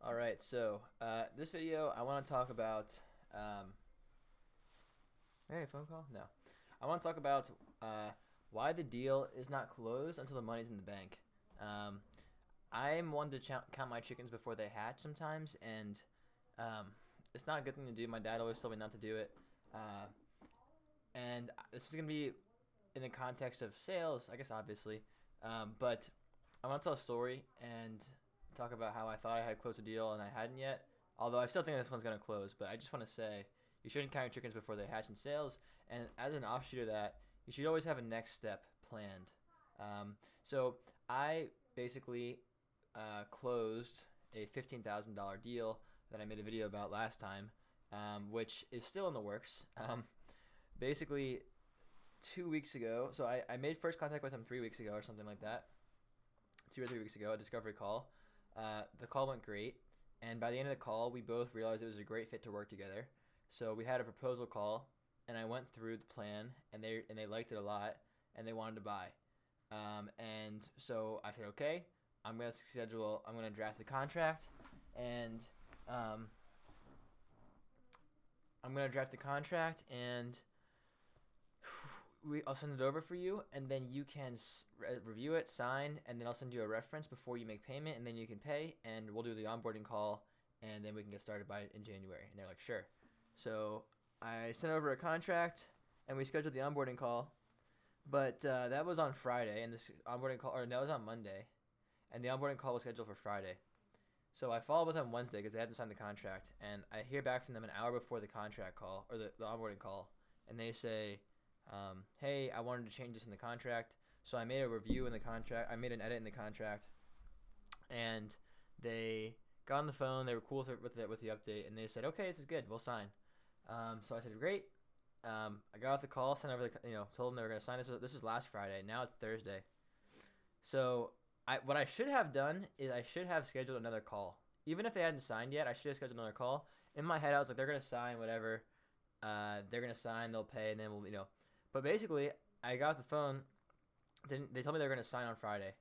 All right, so this video I want to talk about. Hey, phone call? No, I want to talk about why the deal is not closed until the money's in the bank. Um, I'm one to count my chickens before they hatch sometimes, and um, it's not a good thing to do. My dad always told me not to do it, uh, and this is gonna be in the context of sales, I guess, obviously. But I want to tell a story and talk about how I thought I had closed a deal and I hadn't yet. Although I still think this one's going to close, but I just want to say you shouldn't count your chickens before they hatch in sales. And as an offshoot of that, you should always have a next step planned. So I basically closed a $15,000 deal that I made a video about last time, which is still in the works. Basically, 2 weeks ago, so I made first contact with him 3 weeks ago or something like that, 2 or 3 weeks ago, a discovery call. The call went great, and by the end of the call, we both realized it was a great fit to work together. So we had a proposal call, and I went through the plan, and they liked it a lot, and they wanted to buy. And so I said, okay, I'm gonna draft the contract, and um, I'm gonna draft the contract, and I'll send it over for you, and then you can review it, sign, and then I'll send you a reference before you make payment, and then you can pay, and we'll do the onboarding call, and then we can get started by in January. And they're like, sure. So I sent over a contract, and we scheduled the onboarding call, but that was on Friday, and this onboarding call, or no, that was on Monday, and the onboarding call was scheduled for Friday. So I followed with them Wednesday because they had to sign the contract, and I hear back from them an hour before the contract call, or the onboarding call, and they say, hey, I wanted to change this in the contract. So I made a review in the contract. I made an edit in the contract, and they got on the phone. They were cool with the update, and they said, okay, this is good. We'll sign. So I said, great. I got off the call, sent over told them they were gonna sign this. This was last Friday. Now it's Thursday. So what I should have done is I should have scheduled another call. Even if they hadn't signed yet, I should have scheduled another call. In my head, I was like, they're gonna sign whatever. They're gonna sign, they'll pay, and then we'll. But basically, I got off the phone. They told me they were going to sign on Friday.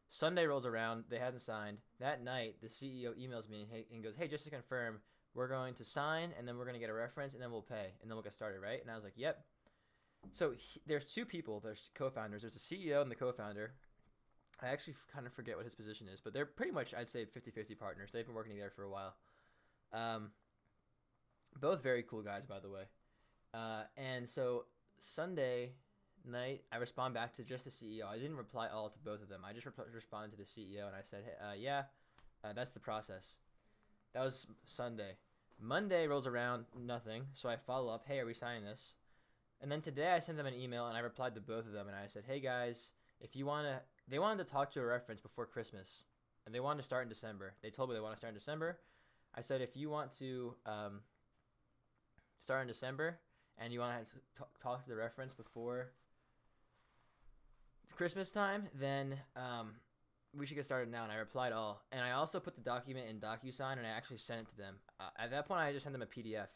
Sunday rolls around. They hadn't signed. That night, the CEO emails me and goes, hey, just to confirm, we're going to sign, and then we're going to get a reference, and then we'll pay, and then we'll get started, right? And I was like, yep. So there's two people. There's co-founders. There's the CEO and the co-founder. I actually kind of forget what his position is, but they're pretty much, I'd say, 50-50 partners. They've been working together for a while. Both very cool guys, by the way. And so Sunday night, I respond back to just the CEO. I didn't reply all to both of them. I just responded to the CEO, and I said, hey, yeah, that's the process. That was Sunday. Monday rolls around, nothing. So I follow up, hey, are we signing this? And then today I sent them an email, and I replied to both of them, and I said, hey, guys, if you want to – they wanted to talk to a reference before Christmas, and they wanted to start in December. They told me they want to start in December. I said, if you want to start in December – and you want to talk to the reference before Christmas time, then we should get started now. And I replied all. And I also put the document in DocuSign, and I actually sent it to them. At that point, I just sent them a PDF.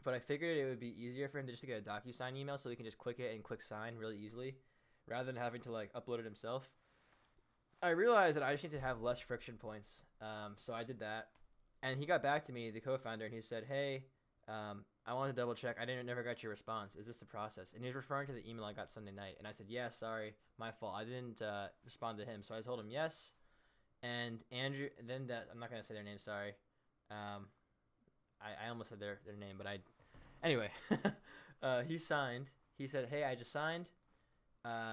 But I figured it would be easier for him to just get a DocuSign email so he can just click it and click sign really easily rather than having to upload it himself. I realized that I just need to have less friction points. So I did that. And he got back to me, the co-founder, and he said, hey, I wanted to double check. I never got your response. Is this the process? And he was referring to the email I got Sunday night. And I said, yeah, sorry, my fault. I didn't respond to him. So I told him yes. And Andrew, and then I'm not going to say their name, sorry. I almost said their name, but anyway, he signed. He said, hey, I just signed.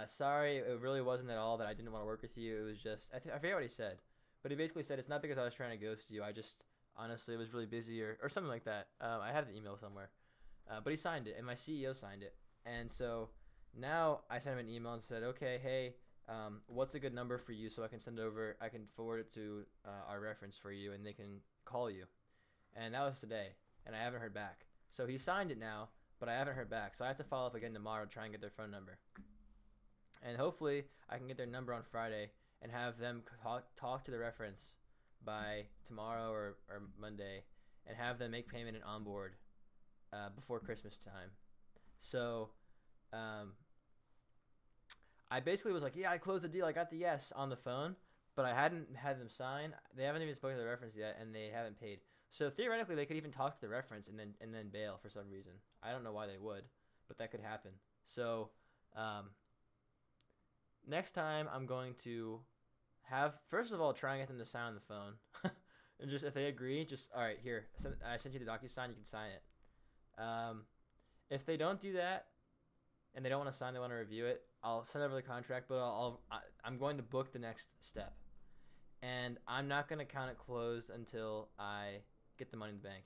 Sorry, it really wasn't at all that I didn't want to work with you. It was just, I forget what he said. But he basically said, it's not because I was trying to ghost you. I just... honestly, it was really busy or something like that. I have the email somewhere. But he signed it, and my CEO signed it. And so now I sent him an email and said, okay, hey, what's a good number for you so I can forward it to our reference for you, and they can call you. And that was today, and I haven't heard back. So he signed it now, but I haven't heard back. So I have to follow up again tomorrow to try and get their phone number. And hopefully I can get their number on Friday and have them talk to the reference by tomorrow or Monday and have them make payment and onboard before Christmas time. So I basically was like, yeah, I closed the deal. I got the yes on the phone. but I hadn't had them sign. They haven't even spoken to the reference yet, and they haven't paid. So theoretically, they could even talk to the reference and then bail for some reason. I don't know why they would, but that could happen. So next time I'm going to have, first of all, try and get them to sign on the phone. And just if they agree, just, all right, here, I sent you the DocuSign, you can sign it. If they don't do that and they don't want to sign, they want to review it, I'll send over the contract, but I'm going to book the next step. And I'm not going to count it closed until I get the money in the bank.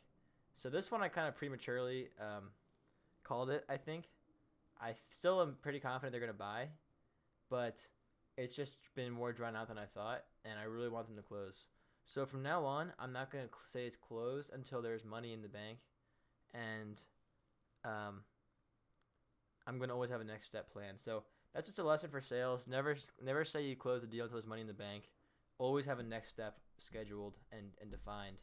So this one I kind of prematurely called it, I think. I still am pretty confident they're going to buy, but it's just been more drawn out than I thought, and I really want them to close. So from now on, I'm not going to say it's closed until there's money in the bank, and I'm going to always have a next step plan. So that's just a lesson for sales. Never say you close a deal until there's money in the bank. Always have a next step scheduled and defined.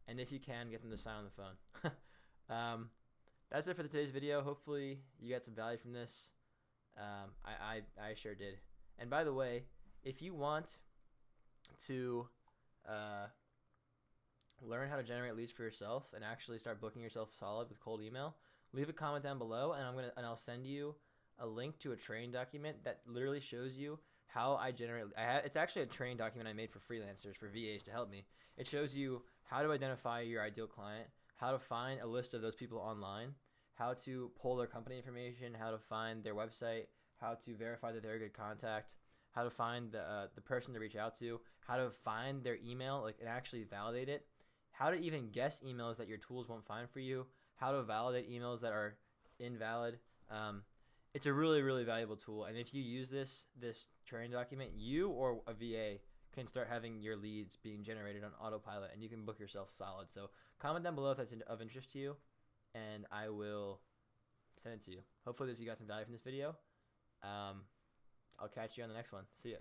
And if you can, get them to sign on the phone. That's it for today's video. Hopefully you got some value from this. I sure did. And by the way, if you want to learn how to generate leads for yourself and actually start booking yourself solid with cold email, leave a comment down below, and I'll send you a link to a training document that literally shows you how I generate. It's actually a training document I made for freelancers, for VAs to help me. It shows you how to identify your ideal client, how to find a list of those people online, how to pull their company information, how to find their website, how to verify that they're a good contact, how to find the person to reach out to, how to find their email, and actually validate it, how to even guess emails that your tools won't find for you, how to validate emails that are invalid. It's a really, really valuable tool, and if you use this training document, you or a VA can start having your leads being generated on autopilot, and you can book yourself solid. So comment down below if that's of interest to you, and I will send it to you. Hopefully you got some value from this video. I'll catch you on the next one. See ya.